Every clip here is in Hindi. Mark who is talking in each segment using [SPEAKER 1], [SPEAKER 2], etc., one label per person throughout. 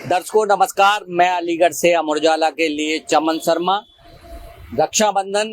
[SPEAKER 1] दर्शकों नमस्कार, मैं अलीगढ़ से अमर उजाला के लिए चमन शर्मा। रक्षाबंधन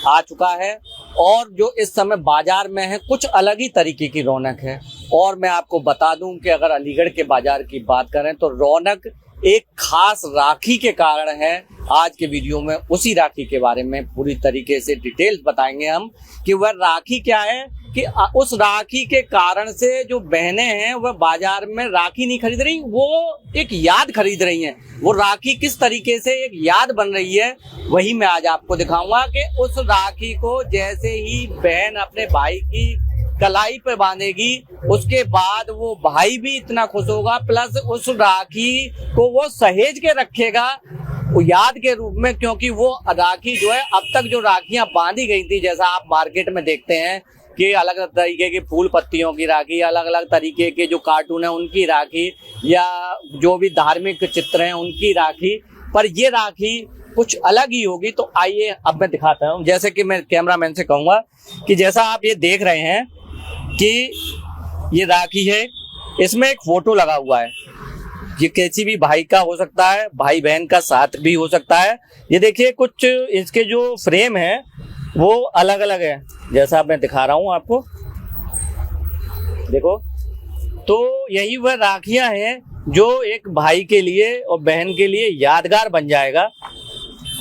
[SPEAKER 1] आ चुका है और जो इस समय बाजार में है कुछ अलग ही तरीके की रौनक है। और मैं आपको बता दूं कि अगर अलीगढ़ के बाजार की बात करें तो रौनक एक खास राखी के कारण है। आज के वीडियो में उसी राखी के बारे में पूरी तरीके से डिटेल्स बताएंगे हम कि वह राखी क्या है, कि उस राखी के कारण से जो बहनें हैं वह बाजार में राखी नहीं खरीद रही, वो एक याद खरीद रही हैं। वो राखी किस तरीके से एक याद बन रही है वही मैं आज आपको दिखाऊंगा कि उस राखी को जैसे ही बहन अपने भाई की कलाई पे बांधेगी उसके बाद वो भाई भी इतना खुश होगा, प्लस उस राखी को वो सहेज के रखेगा वो याद के रूप में, क्योंकि वो राखी जो है अब तक जो राखियां बांधी गई थी, जैसा आप मार्केट में देखते हैं कि अलग अलग तरीके की फूल पत्तियों की राखी, अलग अलग तरीके के जो कार्टून है उनकी राखी, या जो भी धार्मिक चित्र हैं उनकी राखी, पर ये राखी कुछ अलग ही होगी। तो आइए अब मैं दिखाता हूँ। जैसे कि मैं कैमरामैन से कहूँगा कि जैसा आप ये देख रहे हैं कि ये राखी है, इसमें एक फोटो लगा हुआ है। ये किसी भी भाई का हो सकता है, भाई बहन का साथ भी हो सकता है। ये देखिए कुछ इसके जो फ्रेम है वो अलग अलग है, जैसा मैं दिखा रहा हूँ आपको, देखो। तो यही वह राखियां हैं जो एक भाई के लिए और बहन के लिए यादगार बन जाएगा।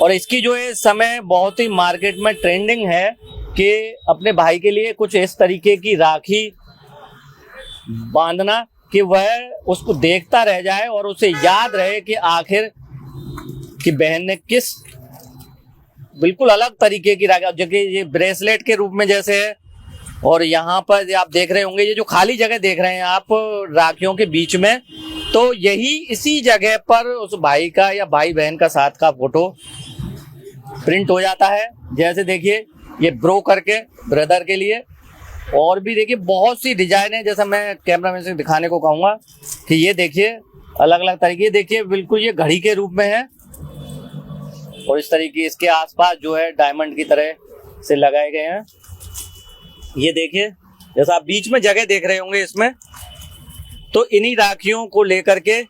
[SPEAKER 1] और इसकी जो है समय बहुत ही मार्केट में ट्रेंडिंग है कि अपने भाई के लिए कुछ इस तरीके की राखी बांधना कि वह उसको देखता रह जाए और उसे याद रहे कि आखिर कि बहन ने किस बिल्कुल अलग तरीके की राखी, जो कि ये ब्रेसलेट के रूप में जैसे है। और यहाँ पर आप देख रहे होंगे ये जो खाली जगह देख रहे हैं आप राखियों के बीच में, तो यही इसी जगह पर उस भाई का या भाई बहन का साथ का फोटो प्रिंट हो जाता है। जैसे देखिए ये ब्रो करके ब्रदर के लिए, और भी देखिए बहुत सी डिजाइन है। जैसा मैं कैमरामैन से दिखाने को कहूँगा कि ये देखिए अलग अलग तरीके, देखिए बिल्कुल ये घड़ी के रूप में है और इस तरीके इसके आसपास जो है डायमंड की तरह से लगाए गए हैं। ये देखिए जैसा आप बीच में जगह देख रहे होंगे इसमें, तो इन्हीं राखियों को लेकर के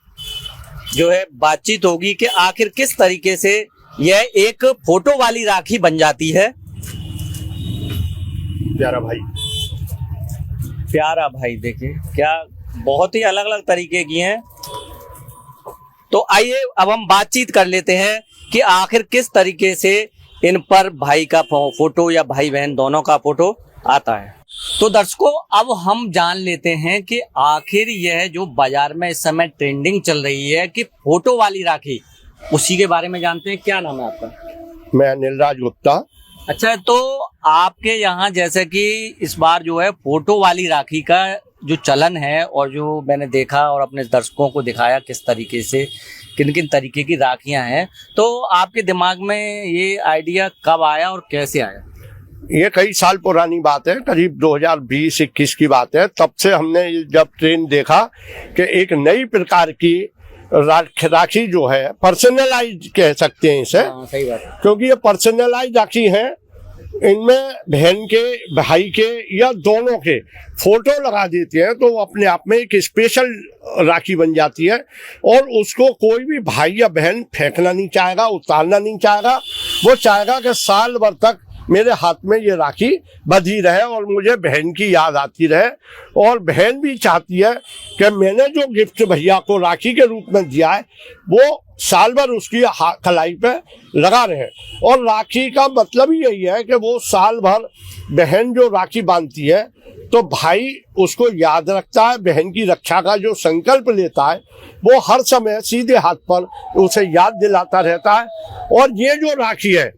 [SPEAKER 1] जो है बातचीत होगी कि आखिर किस तरीके से यह एक फोटो वाली राखी बन जाती है। प्यारा भाई देखिए क्या बहुत ही अलग अलग तरीके की हैं। तो आइए अब हम बातचीत कर लेते हैं कि आखिर किस तरीके से इन पर भाई का फोटो या भाई बहन दोनों का फोटो आता है। तो दर्शकों अब हम जान लेते हैं कि आखिर यह जो बाजार में इस समय ट्रेंडिंग चल रही है कि फोटो वाली राखी, उसी के बारे में जानते हैं। क्या नाम है आपका?
[SPEAKER 2] मैं नीलराज गुप्ता।
[SPEAKER 1] अच्छा, तो आपके यहाँ जैसे कि इस बार जो है फोटो वाली राखी का जो चलन है और जो मैंने देखा और अपने दर्शकों को दिखाया किस तरीके से किन किन तरीके की राखियां हैं, तो आपके दिमाग में ये आइडिया कब आया और कैसे आया?
[SPEAKER 2] ये कई साल पुरानी बात है, करीब 2020-21 की बात है। तब से हमने जब ट्रेंड देखा कि एक नई प्रकार की राखी जो है पर्सनलाइज कह सकते हैं इसे।
[SPEAKER 1] सही बात है।
[SPEAKER 2] क्योंकि ये पर्सनलाइज राखी है, इनमें बहन के भाई के या दोनों के फोटो लगा देते हैं तो अपने आप में एक स्पेशल राखी बन जाती है। और उसको कोई भी भाई या बहन फेंकना नहीं चाहेगा, उतारना नहीं चाहेगा। वो चाहेगा कि साल भर तक मेरे हाथ में ये राखी बंधी रहे और मुझे बहन की याद आती रहे। और बहन भी चाहती है कि मैंने जो गिफ्ट भैया को राखी के रूप में दिया है वो साल भर उसकी कलाई पे लगा रहे। और राखी का मतलब ही यही है कि वो साल भर बहन जो राखी बांधती है तो भाई उसको याद रखता है, बहन की रक्षा का जो संकल्प लेता है वो हर समय सीधे हाथ पर उसे याद दिलाता रहता है। और ये जो राखी है,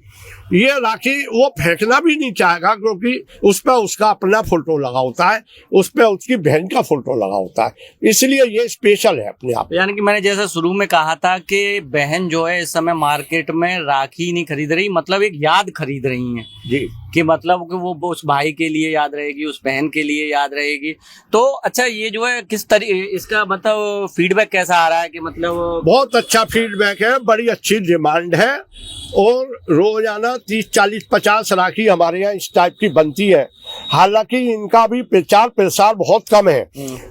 [SPEAKER 2] ये राखी वो फेंकना भी नहीं चाहेगा, क्योंकि उस पर उसका अपना फोटो लगा होता है, उस पर उसकी बहन का फोटो लगा होता है, इसलिए ये स्पेशल है अपने आप।
[SPEAKER 1] यानी कि मैंने जैसा शुरू में कहा था कि बहन जो है इस समय मार्केट में राखी नहीं खरीद रही, मतलब एक याद खरीद रही है
[SPEAKER 2] जी,
[SPEAKER 1] कि मतलब कि वो उस भाई के लिए याद रहेगी, उस बहन के लिए याद रहेगी। तो अच्छा ये जो है किस तरीके इसका मतलब फीडबैक कैसा आ रहा है कि मतलब?
[SPEAKER 2] बहुत अच्छा फीडबैक है, बड़ी अच्छी डिमांड है और रोजाना 30-40-50 राखी हमारे यहाँ इस टाइप की बनती है। हालांकि इनका भी प्रचार प्रसार बहुत कम है।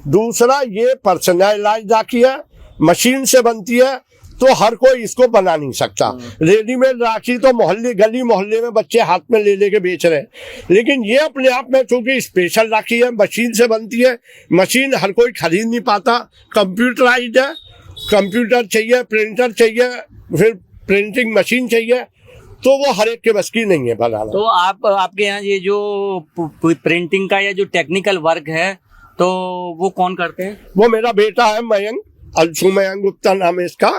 [SPEAKER 2] दूसरा ये पर्सनलाइज राखी है मशीन से बनती है तो हर कोई इसको बना नहीं सकता। रेडीमेड राखी तो मोहल्ले गली मोहल्ले में बच्चे हाथ में ले लेके बेच रहे हैं, लेकिन ये अपने आप में चूंकि स्पेशल राखी है, मशीन से बनती है, मशीन हर कोई खरीद नहीं पाता, कंप्यूटराइज्ड है, कंप्यूटर चाहिए, प्रिंटर चाहिए, फिर प्रिंटिंग मशीन चाहिए, तो वो हर एक के बस की नहीं है बनाना।
[SPEAKER 1] तो आपके यहाँ ये जो प्रिंटिंग का या जो टेक्निकल वर्क है तो वो कौन करते हैं?
[SPEAKER 2] वो मेरा बेटा है मयंक, अंशु मयंक गुप्ता नाम है इसका,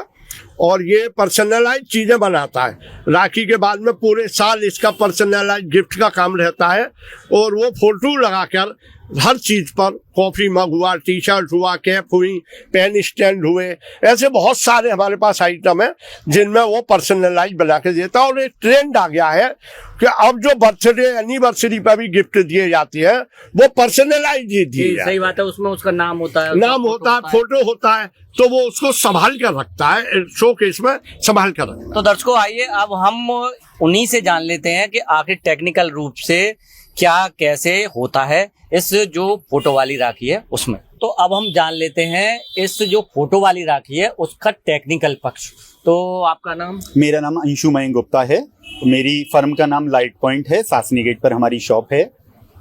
[SPEAKER 2] और ये पर्सनलाइज चीजें बनाता है। राखी के बाद में पूरे साल इसका पर्सनलाइज गिफ्ट का काम रहता है, और वो फोटो लगाकर हर चीज पर, कॉफी मग हुआ, टी शर्ट हुआ, कैप हुई, पेन स्टैंड हुए, ऐसे बहुत सारे हमारे पास आइटम है जिनमें वो पर्सनलाइज बना के देता है। और एक ट्रेंड आ गया है कि अब जो बर्थडे एनिवर्सरी पर भी गिफ्ट दिए जाती है वो पर्सनलाइज ही दिए जाते हैं।
[SPEAKER 1] सही बात है, उसमें उसका नाम होता है,
[SPEAKER 2] नाम होता है, फोटो होता है, तो वो उसको संभाल कर रखता है, शोकेस में संभाल कर रखता है।
[SPEAKER 1] तो दर्शकों आइए अब हम उन्हीं से जान लेते हैं कि आखिर टेक्निकल रूप से क्या कैसे होता है इस जो फोटो वाली राखी है उसमें। तो अब हम जान लेते हैं इस जो फोटो वाली राखी है उसका टेक्निकल पक्ष। तो आपका नाम?
[SPEAKER 3] मेरा नाम अंशु मयंक गुप्ता है। मेरी फर्म का नाम लाइट पॉइंट है, सासनी गेट पर हमारी शॉप है,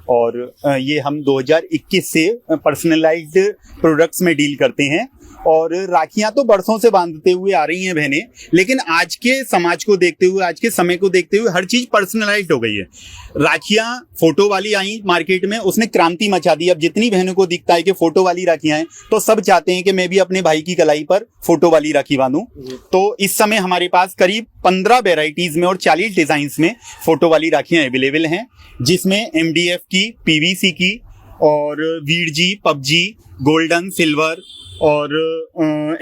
[SPEAKER 3] और ये हम 2021 से पर्सनलाइज्ड प्रोडक्ट्स में डील करते हैं। और राखियां तो बरसों से बांधते हुए आ रही हैं बहनें, लेकिन आज के समाज को देखते हुए, आज के समय को देखते हुए हर चीज पर्सनलाइज्ड हो गई है। राखियां फोटो वाली आई मार्केट में, उसने क्रांति मचा दी। अब जितनी बहनों को दिखता है कि फोटो वाली राखियां हैं, तो सब चाहते हैं कि मैं भी अपने भाई की कलाई पर फोटो वाली राखी बांधूं। तो इस समय हमारे पास करीब 15 वेराइटीज में और 40 डिजाइन में फोटो वाली राखियां अवेलेबल हैं, जिसमें MDF की, PVC की और वीडजी, पबजी, गोल्डन, सिल्वर और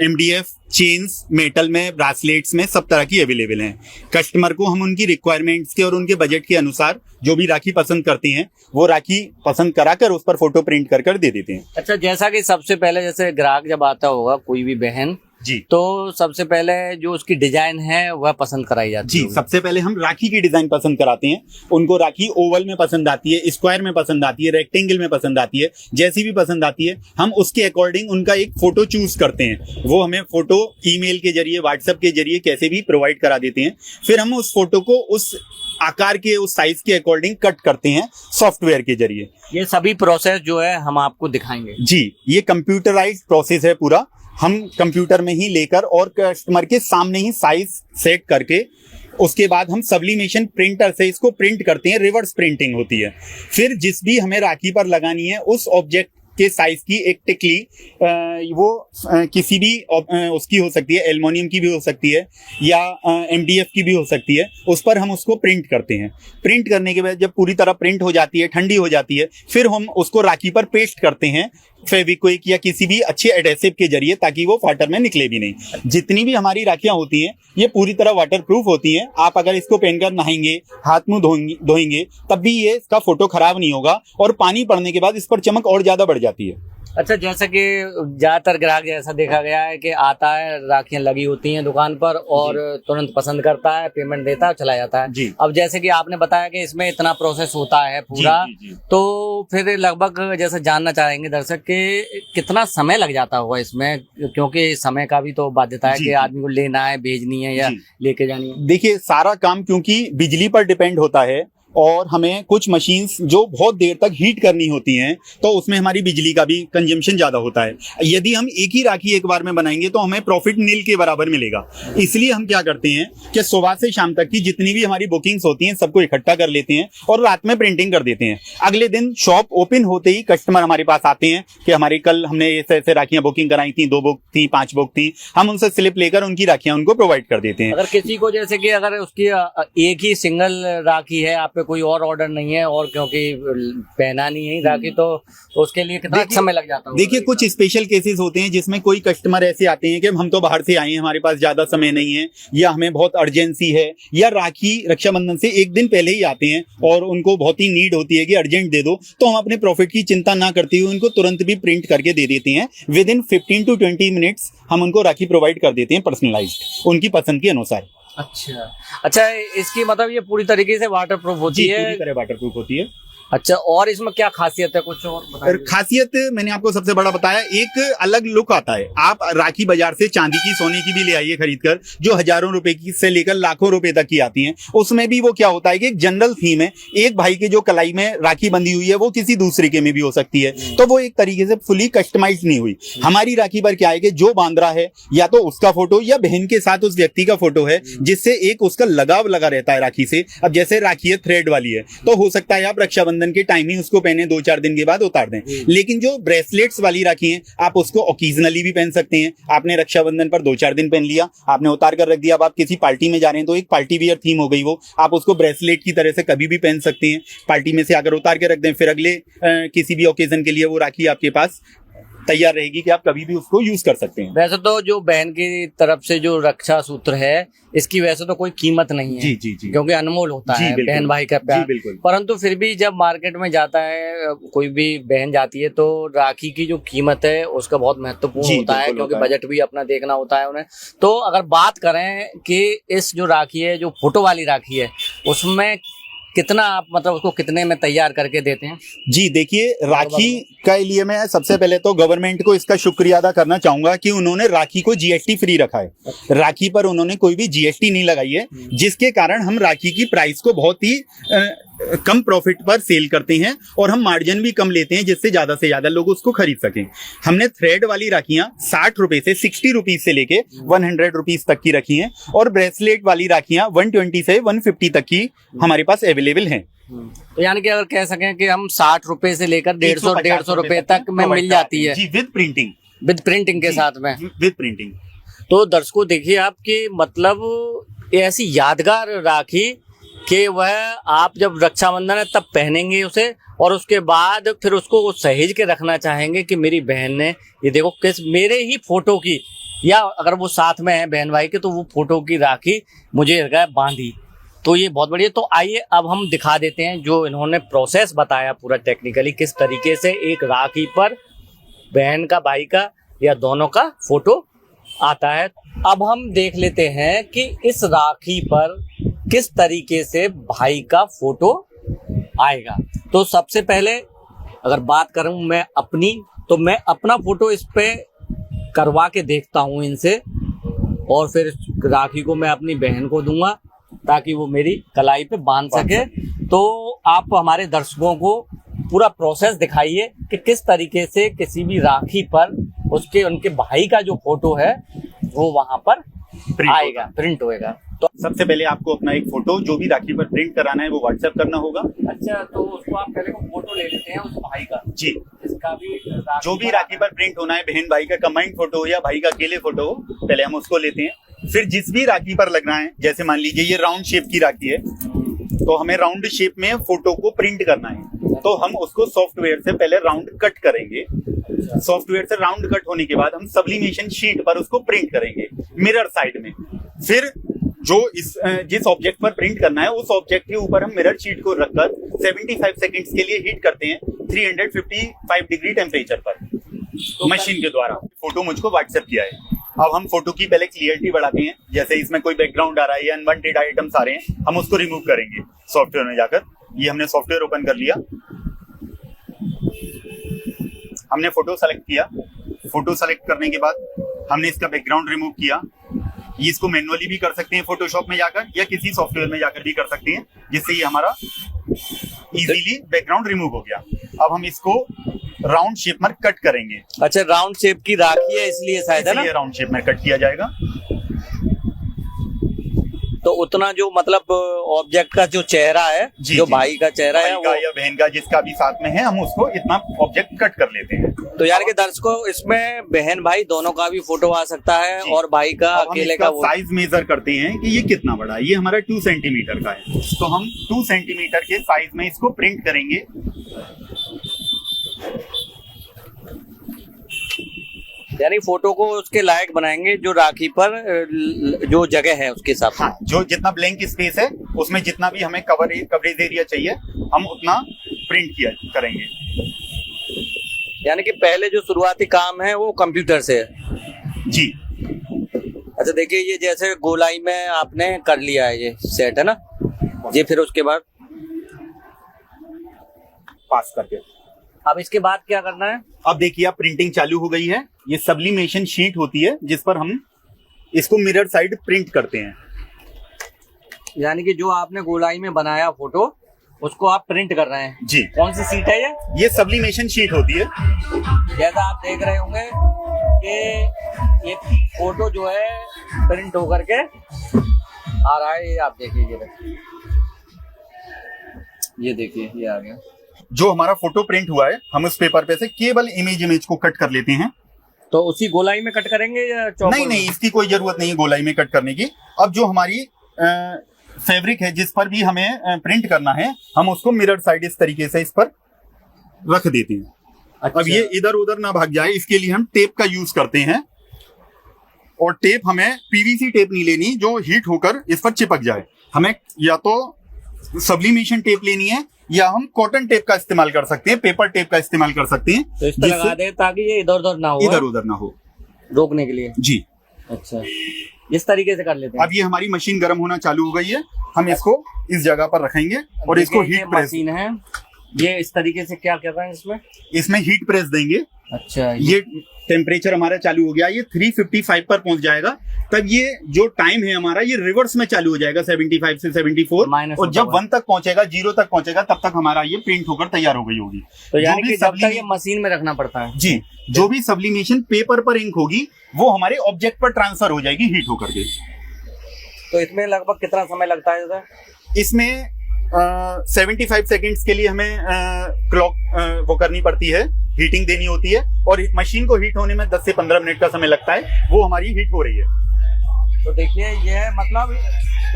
[SPEAKER 3] MDF चेन्स, मेटल में, ब्रासलेट्स में सब तरह की अवेलेबल हैं। कस्टमर को हम उनकी रिक्वायरमेंट्स के और उनके बजट के अनुसार जो भी राखी पसंद करते हैं वो राखी पसंद कराकर उस पर फोटो प्रिंट कर दे देते हैं।
[SPEAKER 1] अच्छा, जैसा कि सबसे पहले जैसे ग्राहक जब आता होगा कोई भी बहन
[SPEAKER 3] जी,
[SPEAKER 1] तो सबसे पहले जो उसकी डिजाइन है वह पसंद कराई जाती है।
[SPEAKER 3] जी, सबसे पहले हम राखी की डिजाइन पसंद कराते हैं। उनको राखी ओवल में पसंद आती है, स्क्वायर में पसंद आती है, रेक्टेंगल में पसंद आती है, जैसी भी पसंद आती है हम उसके अकॉर्डिंग उनका एक फोटो चूज करते हैं। वो हमें फोटो ईमेल के जरिए, व्हाट्सएप के जरिए कैसे भी प्रोवाइड करा देते हैं। फिर हम उस फोटो को उस आकार के, उस साइज के अकॉर्डिंग कट करते हैं सॉफ्टवेयर के जरिए।
[SPEAKER 1] ये सभी प्रोसेस जो है हम आपको दिखाएंगे।
[SPEAKER 3] जी, ये कंप्यूटराइज्ड प्रोसेस है पूरा। हम कंप्यूटर में ही लेकर और कस्टमर के सामने ही साइज सेट करके उसके बाद हम सब्लिमेशन प्रिंटर से इसको प्रिंट करते हैं। रिवर्स प्रिंटिंग होती है। फिर जिस भी हमें राखी पर लगानी है उस ऑब्जेक्ट के साइज की एक टिकली, वो किसी भी उसकी हो सकती है, एल्युमिनियम की भी हो सकती है या MDF की भी हो सकती है, उस पर हम उसको प्रिंट करते हैं। प्रिंट करने के बाद जब पूरी तरह प्रिंट हो जाती है, ठंडी हो जाती है, फिर हम उसको राखी पर पेस्ट करते हैं फेविक्विक या किसी भी अच्छे एडेसिव के जरिए, ताकि वो वाटर में निकले भी नहीं। जितनी भी हमारी राखियां होती हैं ये पूरी तरह वाटर प्रूफ होती हैं। आप अगर इसको पहनकर नहाएंगे, हाथ मुंह धोएंगे, तब भी ये इसका फोटो खराब नहीं होगा, और पानी पड़ने के बाद इस पर चमक और ज्यादा बढ़ जाती है।
[SPEAKER 1] अच्छा, जैसा कि ज्यादातर ग्राहक जैसा देखा गया है कि आता है, राखियां लगी होती हैं दुकान पर और तुरंत पसंद करता है, पेमेंट देता है, चला जाता है।
[SPEAKER 3] जी।
[SPEAKER 1] अब जैसे कि आपने बताया कि इसमें इतना प्रोसेस होता है पूरा,
[SPEAKER 3] जी।
[SPEAKER 1] तो फिर लगभग जैसे जानना चाहेंगे दर्शक कि कितना समय लग जाता होगा इसमें, क्योंकि समय का भी तो बाध्यता है कि आदमी को लेना है, भेजनी है या लेके जानी है।
[SPEAKER 3] देखिए, सारा काम क्योंकि बिजली पर डिपेंड होता है और हमें कुछ मशीन्स जो बहुत देर तक हीट करनी होती हैं, तो उसमें हमारी बिजली का भी कंजम्पशन ज्यादा होता है। यदि हम एक ही राखी एक बार में बनाएंगे तो हमें प्रॉफिट नील के बराबर मिलेगा। इसलिए हम क्या करते हैं कि सुबह से शाम तक की जितनी भी हमारी बुकिंग्स होती हैं सबको इकट्ठा कर लेते हैं और रात में प्रिंटिंग कर देते हैं। अगले दिन शॉप ओपन होते ही कस्टमर हमारे पास आते हैं कि हमारी कल हमने ऐसे ऐसे राखियां बुकिंग कराई थी, 2 बुक थी, 5 बुक थी, हम उनसे स्लिप लेकर उनकी राखियां उनको प्रोवाइड कर देते हैं।
[SPEAKER 1] अगर किसी को जैसे कि अगर उसकी एक ही सिंगल राखी है, आप पे कोई और ऑर्डर नहीं है और क्योंकि पहना नहीं है राखी, तो उसके लिए कितना समय लग जाता है?
[SPEAKER 3] देखिए, कुछ स्पेशल केसेस होते हैं जिसमें कोई कस्टमर ऐसे आते हैं कि हम तो बाहर से आए हैं, हमारे पास ज्यादा समय नहीं है, या हमें बहुत अर्जेंसी है, या राखी रक्षाबंधन से एक दिन पहले ही आते हैं और उनको बहुत ही नीड होती है कि अर्जेंट दे दो, तो हम अपने प्रॉफिट की चिंता ना करते हुए उनको तुरंत भी प्रिंट करके दे देते हैं। विद इन 15 to 20 मिनट्स हम उनको राखी प्रोवाइड कर देते हैं पर्सनलाइज्ड, उनकी पसंद के अनुसार।
[SPEAKER 1] अच्छा, इसकी मतलब ये पूरी तरीके से वाटर प्रूफ होती है?
[SPEAKER 3] पूरी तरह वाटर प्रूफ होती है।
[SPEAKER 1] अच्छा, और इसमें क्या खासियत है, कुछ और
[SPEAKER 3] और
[SPEAKER 1] बताइए।
[SPEAKER 3] खासियत मैंने आपको सबसे बड़ा बताया, एक अलग लुक आता है। आप राखी बाजार से चांदी की, सोने की भी ले आइए खरीद कर, जो हजारों रुपए की से लेकर लाखों रुपए तक की आती हैं। उसमें भी वो क्या होता है कि एक जनरल थीम है, एक भाई के जो कलाई में राखी बंधी हुई है वो किसी दूसरे के में भी हो सकती है, तो वो एक तरीके से फुली कस्टमाइज नहीं हुई। हमारी राखी पर क्या है कि जो बांध रहा है या तो उसका फोटो या बहन के साथ उस व्यक्ति का फोटो है, जिससे एक उसका लगाव लगा रहता है राखी से। अब जैसे राखी है थ्रेड वाली है, तो हो सकता है आप रक्षाबंधन के टाइम ही उसको पहने, 2-4 दिन के बाद उतार दें। लेकिन जो ब्रेसलेट्स वाली राखी है, आप उसको ओकेजनली भी पहन सकते हैं। आपने रक्षाबंधन पर 2-4 दिन पहन लिया, आपने उतार कर रख दिया, अब आप किसी पार्टी में जा रहे हैं तो एक पार्टी वियर थीम हो गई वो, आप उसको ब्रेसलेट की तरह से कभी भी पहन सकते हैं। पार्टी में से अगर उतार के रख दें, फिर अगले किसी भी ओकेजन के लिए वो राखी आपके पास तैयार रहेगी कि आप कभी भी उसको यूज कर सकते हैं।
[SPEAKER 1] वैसे तो जो बहन की तरफ से जो रक्षा सूत्र है, इसकी वैसे तो कोई कीमत नहीं है,
[SPEAKER 3] जी जी जी,
[SPEAKER 1] क्योंकि अनमोल होता
[SPEAKER 3] जी,
[SPEAKER 1] है
[SPEAKER 3] बिल्कुल।
[SPEAKER 1] बहन भाई का
[SPEAKER 3] जी
[SPEAKER 1] प्यार।
[SPEAKER 3] बिल्कुल।
[SPEAKER 1] परंतु फिर भी जब मार्केट में जाता है, कोई भी बहन जाती है, तो राखी की जो कीमत है उसका बहुत महत्वपूर्ण
[SPEAKER 3] जी,
[SPEAKER 1] होता है,
[SPEAKER 3] बिल्कुल
[SPEAKER 1] क्योंकि
[SPEAKER 3] होता है।
[SPEAKER 1] बजट भी अपना देखना होता है उन्हें। तो अगर बात करें कि इस जो राखी है, जो फोटो वाली राखी है, उसमें कितना आप मतलब उसको कितने में तैयार करके देते हैं?
[SPEAKER 3] जी देखिए, राखी के लिए मैं सबसे पहले तो गवर्नमेंट को इसका शुक्रिया अदा करना चाहूंगा कि उन्होंने राखी को जीएसटी फ्री रखा है। राखी पर उन्होंने कोई भी जीएसटी नहीं लगाई है, जिसके कारण हम राखी की प्राइस को बहुत ही कम प्रॉफिट पर सेल करते हैं और हम मार्जिन भी कम लेते हैं, जिससे ज्यादा से ज्यादा लोग उसको खरीद सकें। हमने थ्रेड वाली राखियां 60 रुपए से 60 रुपीज से लेके 100 रुपीज तक की रखी हैं, और ब्रेसलेट वाली राखियां 120 से 150 तक की हमारे पास अवेलेबल हैं।
[SPEAKER 1] तो यानी कि अगर कह सकें कि हम 60 रुपए से लेकर 150 रुपए तक में मिल जाती है,
[SPEAKER 3] जी, विद प्रिंटिंग,
[SPEAKER 1] विद प्रिंटिंग के साथ में।
[SPEAKER 3] With printing.
[SPEAKER 1] तो दर्शकों देखिए आपकी मतलब ये ऐसी यादगार राखी कि वह आप जब रक्षाबंधन है तब पहनेंगे उसे, और उसके बाद फिर उसको सहेज के रखना चाहेंगे कि मेरी बहन ने ये देखो किस मेरे ही फोटो की, या अगर वो साथ में है बहन भाई के, तो वो फोटो की राखी मुझे बांधी। तो ये बहुत बढ़िया। तो आइए अब हम दिखा देते हैं जो इन्होंने प्रोसेस बताया पूरा टेक्निकली, किस तरीके से एक राखी पर बहन का, भाई का या दोनों का फोटो आता है। अब हम देख लेते हैं कि इस राखी पर किस तरीके से भाई का फोटो आएगा। तो सबसे पहले अगर बात करूं मैं अपनी, तो मैं अपना फोटो इस पे करवा के देखता हूं इनसे, और फिर राखी को मैं अपनी बहन को दूंगा ताकि वो मेरी कलाई पे बांध सके। तो आप हमारे दर्शकों को पूरा प्रोसेस दिखाइए कि किस तरीके से किसी भी राखी पर उसके उनके भाई का जो फोटो है वो वहां पर आएगा, प्रिंट होएगा। तो
[SPEAKER 3] सबसे पहले आपको अपना एक फोटो जो भी राखी पर प्रिंट कराना है वो व्हाट्सएप करना होगा।
[SPEAKER 1] अच्छा, तो उसको आप पहले को फोटो ले लेते हैं उस भाई का,
[SPEAKER 3] जी,
[SPEAKER 1] जिसका भी
[SPEAKER 3] जो भी राखी पर प्रिंट होना है, बहन भाई का कंबाइंड फोटो हो या भाई का अकेले फोटो हो, पहले हम उसको लेते हैं। फिर जिस भी राखी पर लगना है, जैसे मान लीजिए ये राउंड शेप की राखी है, तो हमें राउंड शेप में फोटो को प्रिंट करना है, तो हम उसको सॉफ्टवेयर से पहले राउंड कट करेंगे। सॉफ्टवेयर से राउंड कट होने के बाद हम सब्लिमेशन शीट पर उसको प्रिंट करेंगे मिरर साइड में। फिर जो जिस ऑब्जेक्ट पर प्रिंट करना है उस ऑब्जेक्ट के ऊपर हम मिरर शीट को रखकर 75 सेकंड्स के लिए हीट करते हैं 355 डिग्री टेम्परेचर पर मशीन के द्वारा। फोटो मुझको व्हाट्सएप किया है। अब हम फोटो की पहले क्लियरिटी बढ़ाते हैं, जैसे इसमें कोई बैकग्राउंड आ रहा है या अनवांटेड आइटम्स आ रहे हैं, हम उसको रिमूव करेंगे सॉफ्टवेयर में जाकर। ये हमने सॉफ्टवेयर ओपन कर लिया, हमने फोटो सेलेक्ट किया। फोटो सेलेक्ट करने के बाद हमने इसका बैकग्राउंड रिमूव किया। ये इसको मैनुअली भी कर सकते हैं फोटोशॉप में जाकर, या किसी सॉफ्टवेयर में जाकर भी कर सकते हैं, जिससे ये हमारा इजीली बैकग्राउंड रिमूव हो गया। अब हम इसको राउंड शेप में कट करेंगे।
[SPEAKER 1] अच्छा, राउंड शेप की राखी है इसलिए शायद, है ना?
[SPEAKER 3] राउंड शेप में कट किया जाएगा।
[SPEAKER 1] तो उतना जो मतलब ऑब्जेक्ट का जो चेहरा है,
[SPEAKER 3] जी,
[SPEAKER 1] जो
[SPEAKER 3] जी,
[SPEAKER 1] भाई का चेहरा है
[SPEAKER 3] भाई का
[SPEAKER 1] वो,
[SPEAKER 3] या बहन का जिसका भी साथ में है, हम उसको इतना ऑब्जेक्ट कट कर लेते हैं।
[SPEAKER 1] तो यार के दर्शकों इसमें बहन भाई दोनों का भी फोटो आ सकता है
[SPEAKER 3] जी।
[SPEAKER 1] और भाई का
[SPEAKER 3] अब हम
[SPEAKER 1] अकेले
[SPEAKER 3] इसका
[SPEAKER 1] का वो।
[SPEAKER 3] साइज मेजर करते हैं कि ये कितना बड़ा है। ये हमारा 2 सेंटीमीटर का है, तो हम 2 सेंटीमीटर के साइज में इसको प्रिंट करेंगे।
[SPEAKER 1] यानी फोटो को उसके लायक बनाएंगे जो राखी पर जो जगह है उसके हिसाब से।
[SPEAKER 3] हाँ, जो जितना ब्लैंक स्पेस है उसमें जितना भी हमें कवरेज एरिया चाहिए हम उतना प्रिंट किया करेंगे।
[SPEAKER 1] यानी कि पहले जो शुरुआती काम है वो कंप्यूटर से है।
[SPEAKER 3] जी।
[SPEAKER 1] अच्छा देखिए, ये जैसे गोलाई में आपने कर लिया है, ये सेट है ना जी। फिर उसके बाद
[SPEAKER 3] पास करके।
[SPEAKER 1] अब इसके बाद क्या करना है?
[SPEAKER 3] अब देखिए अब प्रिंटिंग चालू हो गई है। ये सब्लिमेशन शीट होती है जिस पर हम इसको मिरर साइड प्रिंट करते हैं।
[SPEAKER 1] यानी कि जो आपने गोलाई में बनाया फोटो उसको आप प्रिंट कर रहे हैं।
[SPEAKER 3] जी।
[SPEAKER 1] कौन सी सीट है
[SPEAKER 3] ये सब्लिमेशन शीट होती है।
[SPEAKER 1] जैसा आप देख रहे होंगे कि ये फोटो जो है प्रिंट होकर के आ रहा है। ये आप देखिए, ये देखिए ये आ गया।
[SPEAKER 3] जो हमारा फोटो प्रिंट हुआ है हम उस पेपर पे से केवल इमेज को कट कर लेते हैं।
[SPEAKER 1] तो उसी गोलाई में कट करेंगे या चौकोर?
[SPEAKER 3] नहीं, इसकी कोई जरूरत नहीं है गोलाई में कट करने की। अब जो हमारी फैब्रिक है जिस पर भी हमें प्रिंट करना है हम उसको मिरर साइड इस तरीके से इस पर रख देते हैं।
[SPEAKER 1] अच्छा।
[SPEAKER 3] अब ये इधर उधर ना भाग जाए इसके लिए हम टेप का यूज करते हैं। और टेप हमें पीवीसी टेप नहीं लेनी जो हीट होकर इस पर चिपक जाए। हमें या तो सब्लिमेशन टेप लेनी है या हम कॉटन टेप का इस्तेमाल कर सकते हैं, पेपर टेप का इस्तेमाल कर सकते हैं।
[SPEAKER 1] तो इस पर लगा दें ताकि ये इधर उधर ना हो,
[SPEAKER 3] इधर उधर ना हो,
[SPEAKER 1] रोकने के लिए।
[SPEAKER 3] जी।
[SPEAKER 1] अच्छा, इस तरीके से कर लेते हैं।
[SPEAKER 3] अब ये हमारी मशीन गर्म होना चालू हो गई है। हम इसको इस जगह पर रखेंगे और इसको हीट प्रेस।
[SPEAKER 1] मशीन है ये इस तरीके से क्या कर रहे हैं
[SPEAKER 3] इसमें हीट प्रेस देंगे।
[SPEAKER 1] अच्छा, ये
[SPEAKER 3] टेम्परेचर हमारा चालू हो गया। ये 355 पर पहुंच जाएगा। तब ये जो टाइम है हमारा ये रिवर्स में चालू हो जाएगा 75 से 74। और जब 1 तक पहुंचेगा, 0 तक पहुंचेगा, तब तक हमारा ये प्रिंट होकर तैयार हो गई होगी।
[SPEAKER 1] तो यानी कि जब तक ये मशीन में रखना पड़ता है।
[SPEAKER 3] जी। जो भी सब्लिमेशन पेपर पर इंक होगी वो हमारे ऑब्जेक्ट पर ट्रांसफर हो जाएगी हीट होकर के।
[SPEAKER 1] तो इसमें लगभग कितना समय लगता है दादा?
[SPEAKER 3] इसमें 75 सेकेंड्स के लिए हमें क्लॉक वो करनी पड़ती है, हीटिंग देनी होती है। और मशीन को हीट होने में 10 से 15 मिनट का समय लगता है। वो हमारी हीट हो रही है।
[SPEAKER 1] तो देखिए ये मतलब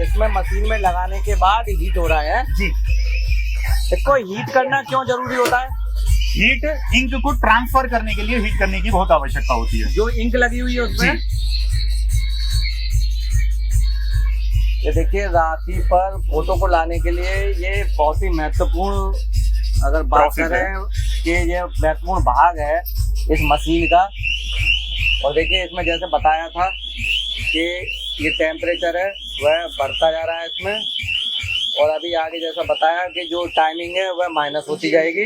[SPEAKER 1] इसमें मशीन में लगाने के बाद हीट हो रहा है।
[SPEAKER 3] जी।
[SPEAKER 1] इसको हीट करना क्यों जरूरी होता है?
[SPEAKER 3] हीट इंक को ट्रांसफर करने के लिए हीट करने की बहुत आवश्यकता होती है।
[SPEAKER 1] जो इंक लगी हुई है उसमें। ये देखिए राखी पर फोटो को लाने के लिए ये बहुत ही महत्वपूर्ण अगर बात करें कि ये महत्वपूर्ण भाग है इस मशीन का। और देखिए इसमें जैसे बताया था कि ये टेम्परेचर है वह बढ़ता जा रहा है इसमें। और अभी आगे जैसा बताया कि जो टाइमिंग है वह माइनस होती जाएगी।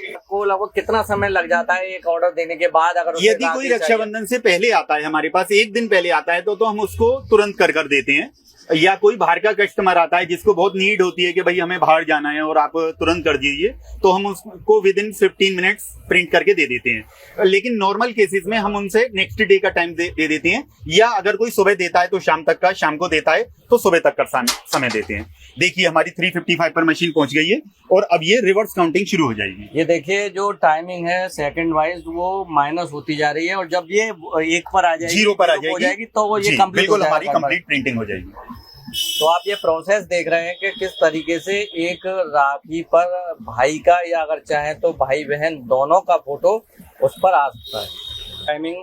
[SPEAKER 1] आपको लगभग कितना समय लग जाता है एक ऑर्डर देने के बाद? अगर
[SPEAKER 3] यदि कोई रक्षाबंधन से पहले आता है हमारे पास, एक दिन पहले आता है तो हम उसको तुरंत कर देते हैं। या कोई बाहर का कस्टमर आता है जिसको बहुत नीड होती है कि भाई हमें बाहर जाना है और आप तुरंत कर दीजिए, तो हम उसको विद इन 15 मिनट्स प्रिंट करके दे देते हैं। लेकिन नॉर्मल केसेस में हम उनसे नेक्स्ट डे का टाइम दे देते हैं। या अगर कोई सुबह देता है तो शाम तक का, शाम को देता है तो सुबह तक का समय देते हैं। देखिए हमारी 355 पर मशीन पहुंच गई है और अब ये रिवर्स काउंटिंग शुरू हो जाएगी।
[SPEAKER 1] ये देखिए जो टाइमिंग है सेकंड वाइज वो माइनस होती जा रही है और जब ये 1 पर आ जाएगी,
[SPEAKER 3] 0 पर आ जाएगी
[SPEAKER 1] तो वो ये कंप्लीट
[SPEAKER 3] बिल्कुल हमारी कंप्लीट प्रिंटिंग हो जाएगी।
[SPEAKER 1] तो आप ये प्रोसेस देख रहे हैं कि किस तरीके से एक राखी पर भाई का या अगर चाहे तो भाई बहन दोनों का फोटो उस पर आ सकता है। टाइमिंग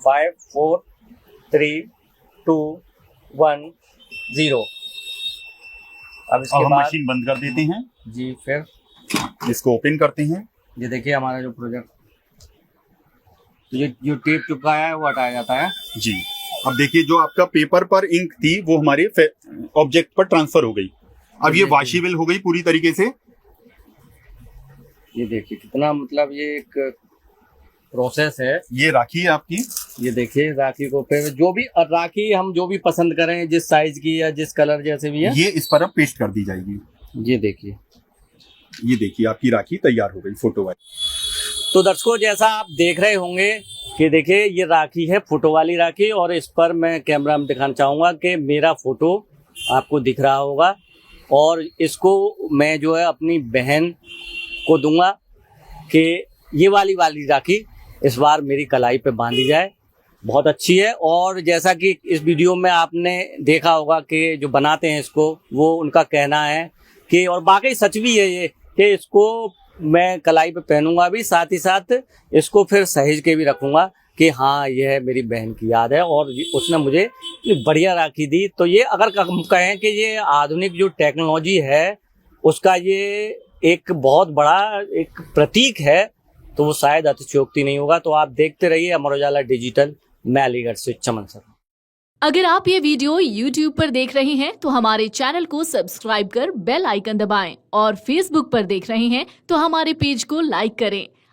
[SPEAKER 1] 5 4 3 2 1 0। अब इसके बाद
[SPEAKER 3] मशीन बंद कर देते हैं
[SPEAKER 1] जी। फिर
[SPEAKER 3] इसको ओपन करते हैं।
[SPEAKER 1] ये देखिए हमारा जो प्रोजेक्ट ये जो टेप चिपकाया है वो हटाया जाता है
[SPEAKER 3] जी। अब देखिए जो आपका पेपर पर इंक थी वो हमारे ऑब्जेक्ट पर ट्रांसफर हो गई। अब ये वॉशेबल हो गई पूरी तरीके से।
[SPEAKER 1] ये देखिए कितना मतलब ये एक प्रोसेस है।
[SPEAKER 3] ये राखी है आपकी।
[SPEAKER 1] ये देखिए राखी को फिर जो भी राखी हम जो भी पसंद करें जिस साइज की या जिस कलर जैसे भी है
[SPEAKER 3] ये इस पर अब पेस्ट कर दी जाएगी।
[SPEAKER 1] ये देखिए
[SPEAKER 3] आपकी राखी तैयार हो गई फोटो वाली।
[SPEAKER 1] तो दर्शकों जैसा आप देख रहे होंगे कि देखिए ये राखी है फोटो वाली राखी और इस पर मैं कैमरा में दिखाना चाहूँगा कि मेरा फोटो आपको दिख रहा होगा। और इसको मैं जो है अपनी बहन को दूंगा कि ये वाली राखी इस बार मेरी कलाई पे बांधी जाए। बहुत अच्छी है। और जैसा कि इस वीडियो में आपने देखा होगा कि जो बनाते हैं इसको वो उनका कहना है कि और बाकी सच भी है ये कि इसको मैं कलाई पे पहनूंगा भी, साथ ही साथ इसको फिर सहेज के भी रखूंगा कि हाँ यह मेरी बहन की याद है और उसने मुझे बढ़िया राखी दी। तो ये अगर कहें कि ये आधुनिक जो टेक्नोलॉजी है उसका ये एक बहुत बड़ा एक प्रतीक है तो वो शायद अतिशयोक्ति नहीं होगा। तो आप देखते रहिए अमर उजाला डिजिटल। मैं अलीगढ़ से चमन सर।
[SPEAKER 4] अगर आप ये वीडियो YouTube पर देख रहे हैं तो हमारे चैनल को सब्सक्राइब कर बेल आइकन दबाएं और Facebook पर देख रहे हैं तो हमारे पेज को लाइक करें।